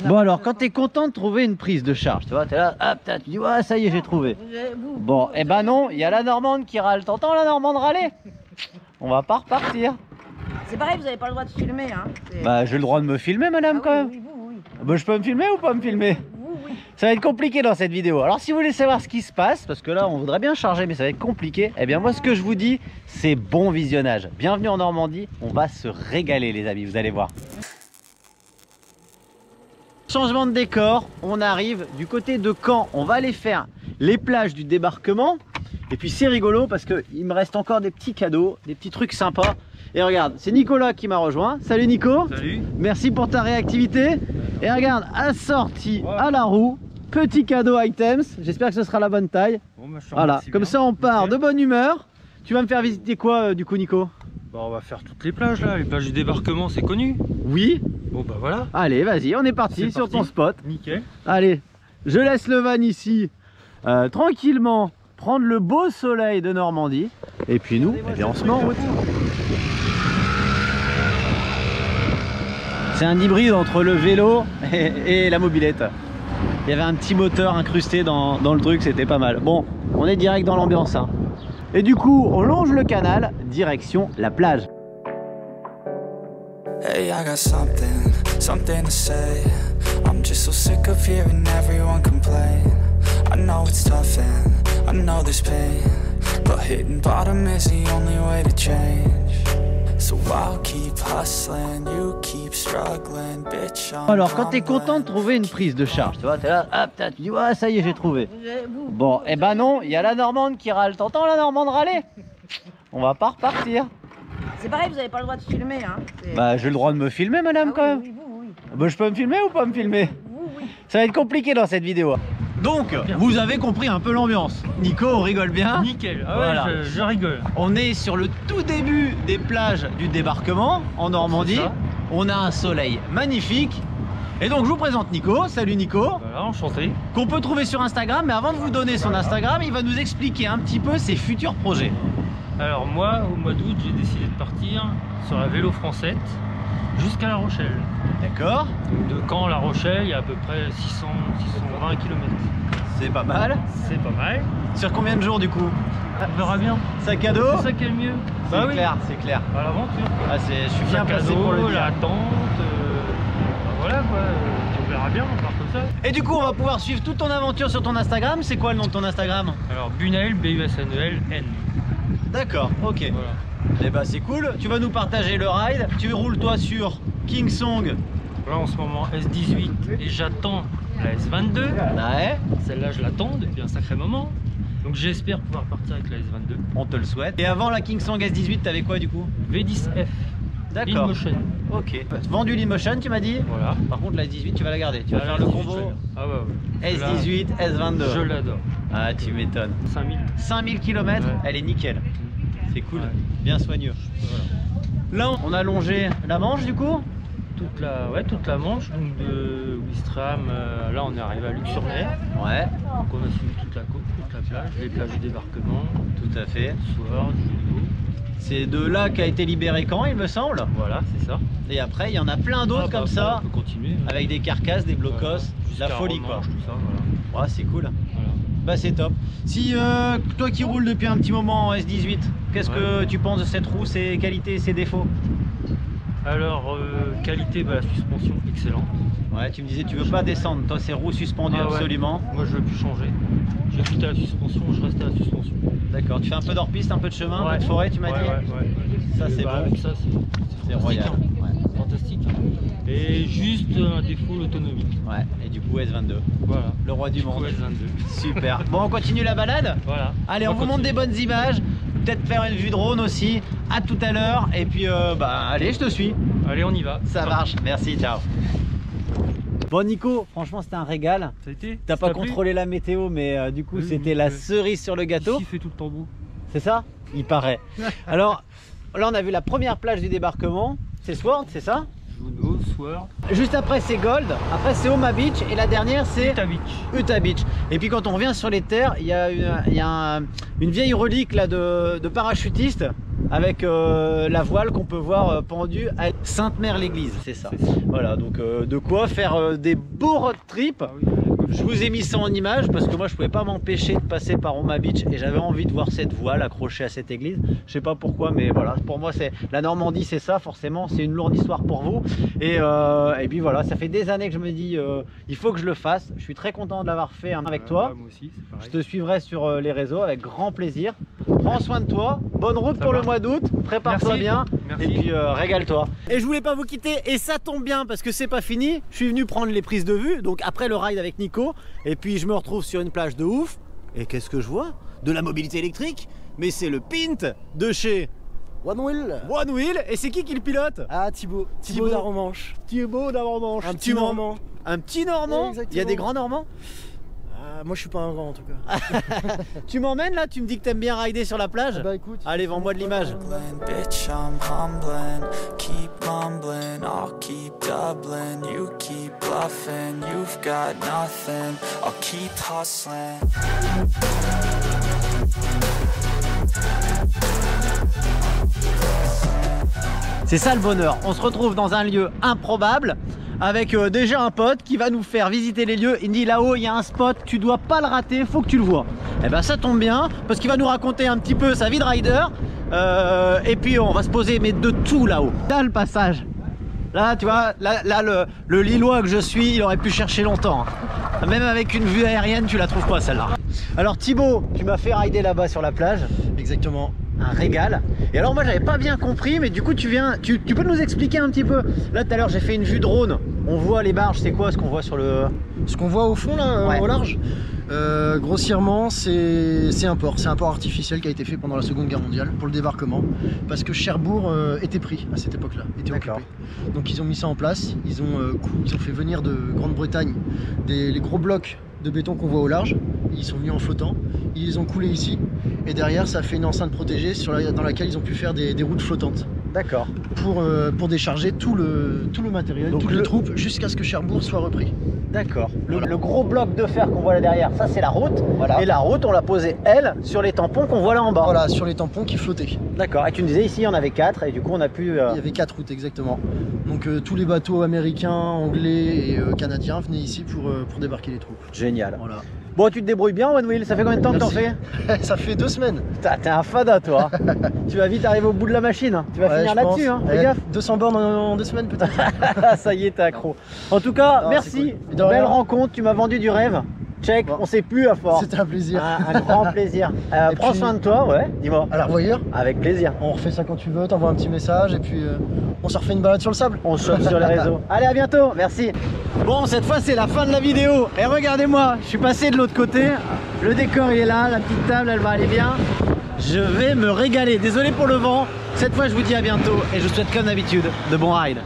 Bon alors, quand t'es content de trouver une prise de charge, tu vois, t'es là, hop, tu dis ouais, ça y est, j'ai trouvé. Bon, et ben non, il y a la Normande qui râle. T'entends la Normande râler? On va pas repartir. C'est pareil, vous n'avez pas le droit de filmer. Hein. Bah, j'ai le droit de me filmer, madame, quand même. Oui, oui. Bah, je peux me filmer ou pas me filmer? Oui. Ça va être compliqué dans cette vidéo. Alors, si vous voulez savoir ce qui se passe, parce que là, on voudrait bien charger, mais ça va être compliqué, eh bien, moi, ce que je vous dis, c'est bon visionnage. Bienvenue en Normandie, on va se régaler, les amis, vous allez voir. Changement de décor, on arrive du côté de Caen, on va aller faire les plages du débarquement. Et puis c'est rigolo parce qu'il me reste encore des petits cadeaux, des petits trucs sympas. Et regarde, c'est Nicolas qui m'a rejoint. Salut Nico. Salut. Merci pour ta réactivité. Et regarde, assorti à la roue, petit cadeau items. J'espère que ce sera la bonne taille. Bon, bah, voilà, comme ça on part de bonne humeur. Tu vas me faire visiter quoi du coup Nico? Bah, on va faire toutes les plages là, les plages du débarquement, c'est connu. Oui. Bon bah voilà. Allez, vas-y, on est parti sur ton spot. Nickel. Allez, je laisse le van ici, tranquillement, prendre le beau soleil de Normandie. Et puis nous, eh bien, on se met en route. C'est un hybride entre le vélo et la mobilette. Il y avait un petit moteur incrusté dans le truc, c'était pas mal. Bon, on est direct dans l'ambiance. Hein. Et du coup, on longe le canal, direction la plage. Hey, I got something to say. I'm just so sick of hearing everyone complain. I know it's tough and I know there's pain, but hitting bottom is the only way to change. So I'll keep hustling, you keep struggling, bitch. Alors, quand t'es content de trouver une prise de charge, tu vois, t'es là, hop, tu dis ouais, ça y est, j'ai trouvé. Bon, et ben non, il y a la Normande qui râle. T'entends la Normande râler? On va pas repartir. C'est pareil, vous n'avez pas le droit de filmer. Hein. Bah, j'ai le droit de me filmer, madame, quand même. Oui. Bah, je peux me filmer ou pas me filmer? Oui. Ça va être compliqué dans cette vidéo. Donc, vous avez compris un peu l'ambiance. Nico, on rigole bien. Nickel. Ah voilà. ouais, je rigole. On est sur le tout début des plages du débarquement en Normandie. On a un soleil magnifique. Et donc, je vous présente Nico. Salut Nico. Voilà, enchanté. Qu'on peut trouver sur Instagram. Mais avant de vous donner son Instagram, il va nous expliquer un petit peu ses futurs projets. Alors moi, au mois d'août, j'ai décidé de partir sur la vélo française jusqu'à La Rochelle. D'accord. De Caen à La Rochelle, il y a à peu près 620 km. C'est pas mal. C'est pas mal. Sur combien de jours du coup? On verra bien. Sac à dos? C'est ça qui est le mieux. C'est clair, c'est clair. À l'aventure. Ah, je suis bien placé pour le dire. L'attente, voilà quoi. On verra bien, on part comme ça. Et du coup, on va pouvoir suivre toute ton aventure sur ton Instagram. C'est quoi le nom de ton Instagram? Alors Bunel, B-U-S-N-E-L-N. D'accord, ok. Voilà. Et bah c'est cool, tu vas nous partager le ride. Tu roules toi sur Kingsong. Là en ce moment S18 et j'attends la S22. Ouais. Celle-là je l'attends depuis un sacré moment. Donc j'espère pouvoir partir avec la S22. On te le souhaite. Et avant la Kingsong S18, t'avais quoi du coup? V10F. D'accord. Lean Ok. Vendu Lean tu m'as dit? Voilà. Par contre la S18 tu vas la garder. Tu vas faire le combo ah ouais. S18, S22. Je l'adore. Ah tu m'étonnes. 5000 km, ouais. Elle est nickel. C'est cool, ouais. Bien soigneux. Voilà. Là on a longé la Manche du coup? Toute la Manche, donc de Ouistreham, là on est arrivé à Luc-sur-Mer. Ouais. Donc on a suivi toute la côte, toute la plage, les plages du débarquement. Tout à fait. Soir, du c'est de là qu'a été libéré Caen, il me semble. Voilà, c'est ça. Et après, il y en a plein d'autres comme ça. On peut continuer. Avec des carcasses, des blocos, la folie quoi. Tout ça, voilà. Ouais, c'est cool. Voilà. Bah c'est top. Si toi qui roules depuis un petit moment en S18, qu'est-ce que tu penses de cette roue, ses qualités, ses défauts? Alors qualité, bah, la suspension excellente. Ouais, tu me disais tu veux pas descendre, toi c'est roue suspendue absolument. Moi je veux plus changer. J'ai quitté la suspension, je restais à la suspension. D'accord, tu fais un peu d'hors-piste, un peu de chemin, un peu de forêt tu m'as dit. Ça c'est bon. Ça c'est royal. Hein. Fantastique. Et juste un défaut, l'autonomie. Ouais, et du coup S22. Voilà. Le roi du monde. S22. Super. Bon, on continue la balade. Voilà. Allez, on vous montre des bonnes images. Peut-être faire une vue drone aussi. À tout à l'heure. Et puis, bah, allez, je te suis. Allez, on y va. Ça marche. Merci, ciao. Bon, Nico, franchement, c'était un régal. Ça a été. T'as pas contrôlé la météo, mais du coup, c'était la cerise sur le gâteau. Il fait tout le temps beau. C'est ça? Il paraît. Alors, là, on a vu la première plage du débarquement. C'est Sword, c'est ça? Juno, Sword. Juste après, c'est Gold. Après, c'est Oma Beach. Et la dernière, c'est Utah Beach. Utah Beach. Et puis, quand on revient sur les terres, il y a une vieille relique là de parachutiste. avec la voile qu'on peut voir pendue à Sainte-Mère-l'Église, c'est ça. Voilà, donc de quoi faire des beaux road trips. Je vous ai mis ça en image parce que moi je pouvais pas m'empêcher de passer par Oma Beach et j'avais envie de voir cette voile accrochée à cette église. Je sais pas pourquoi, mais voilà, pour moi c'est la Normandie, c'est ça forcément, c'est une lourde histoire pour vous. Et puis voilà, ça fait des années que je me dis il faut que je le fasse. Je suis très content de l'avoir fait avec toi. Moi aussi, c'est pareil. Je te suivrai sur les réseaux avec grand plaisir. Prends soin de toi, bonne route pour le mois d'août, prépare-toi bien. Merci. Et puis régale-toi. Et je voulais pas vous quitter et ça tombe bien parce que c'est pas fini. Je suis venu prendre les prises de vue, donc après le ride avec Nico. Et puis je me retrouve sur une plage de ouf. Et qu'est-ce que je vois? De la mobilité électrique. Mais c'est le Pint de chez One Wheel. One Wheel. Et c'est qui le pilote? Ah, Thibaut d'Arromanche. Thibaut d'Arromanche. Un petit Normand. Un petit Normand. Exactement. Il y a des grands Normands? Moi je suis pas un grand en tout cas. Tu m'emmènes là? Tu me dis que t'aimes bien rider sur la plage? Bah écoute. Allez, vends-moi de l'image. Bitch, I'm humbling, keep mumbling, I'll keep doubling, you keep bluffing, you've got nothing, I'll keep hustling. C'est ça le bonheur, on se retrouve dans un lieu improbable avec déjà un pote qui va nous faire visiter les lieux. Il me dit là-haut il y a un spot, tu dois pas le rater, faut que tu le vois. Et ben ça tombe bien parce qu'il va nous raconter un petit peu sa vie de rider et puis on va se poser mais de tout là-haut. Là le passage, là tu vois, là le Lillois que je suis, il aurait pu chercher longtemps. Même avec une vue aérienne tu la trouves pas celle-là. Alors Thibaut, tu m'as fait rider là-bas sur la plage. Exactement. Un régal. Et alors moi j'avais pas bien compris, mais du coup tu peux nous expliquer un petit peu. Là tout à l'heure j'ai fait une vue drone, on voit les barges, c'est quoi ce qu'on voit sur le... Ce qu'on voit au fond là, Ouais. au large, grossièrement c'est un port artificiel qui a été fait pendant la Seconde Guerre mondiale pour le débarquement, parce que Cherbourg était pris à cette époque-là, était occupé. Donc ils ont mis ça en place, ils ont fait venir de Grande-Bretagne les gros blocs de béton qu'on voit au large, ils sont venus en flottant, ils les ont coulés ici, et derrière ça a fait une enceinte protégée dans laquelle ils ont pu faire des routes flottantes. D'accord. Pour décharger tout le matériel, donc toutes les troupes, jusqu'à ce que Cherbourg soit repris. D'accord. Le gros bloc de fer qu'on voit là derrière, ça c'est la route. Voilà. Et la route, on l'a posée, elle, sur les tampons qu'on voit là en bas. Voilà, sur les tampons qui flottaient. D'accord. Et tu me disais ici, il y en avait 4 et du coup on a pu... Il y avait 4 routes exactement. Donc tous les bateaux américains, anglais et canadiens venaient ici pour débarquer les troupes. Génial. Voilà. Bon, tu te débrouilles bien One Wheel, ça fait combien de temps que t'en Merci. fais? Ça fait 2 semaines. Putain, t'es un fada toi. Tu vas vite arriver au bout de la machine, hein. Tu vas finir je là-dessus, pense. hein. Fais gaffe. 200 bornes en 2 semaines peut-être. Ça y est, t'es accro. En tout cas, Non, merci. c'est cool. De rien. Belle rencontre, tu m'as vendu du rêve. Check, Bon. on sait plus à force. C'était un plaisir. Un grand plaisir. Et Prends puis- soin de toi, ouais, dis-moi. À la revoyure, Avec plaisir. on refait ça quand tu veux, t'envoies un petit message et puis on se refait une balade sur le sable. On se chope sur les réseaux. Allez, à bientôt, merci. Bon, cette fois c'est la fin de la vidéo. Et regardez-moi, je suis passé de l'autre côté. Le décor il est là, la petite table elle va aller bien. Je vais me régaler. Désolé pour le vent. Cette fois je vous dis à bientôt et je vous souhaite comme d'habitude de bons rides.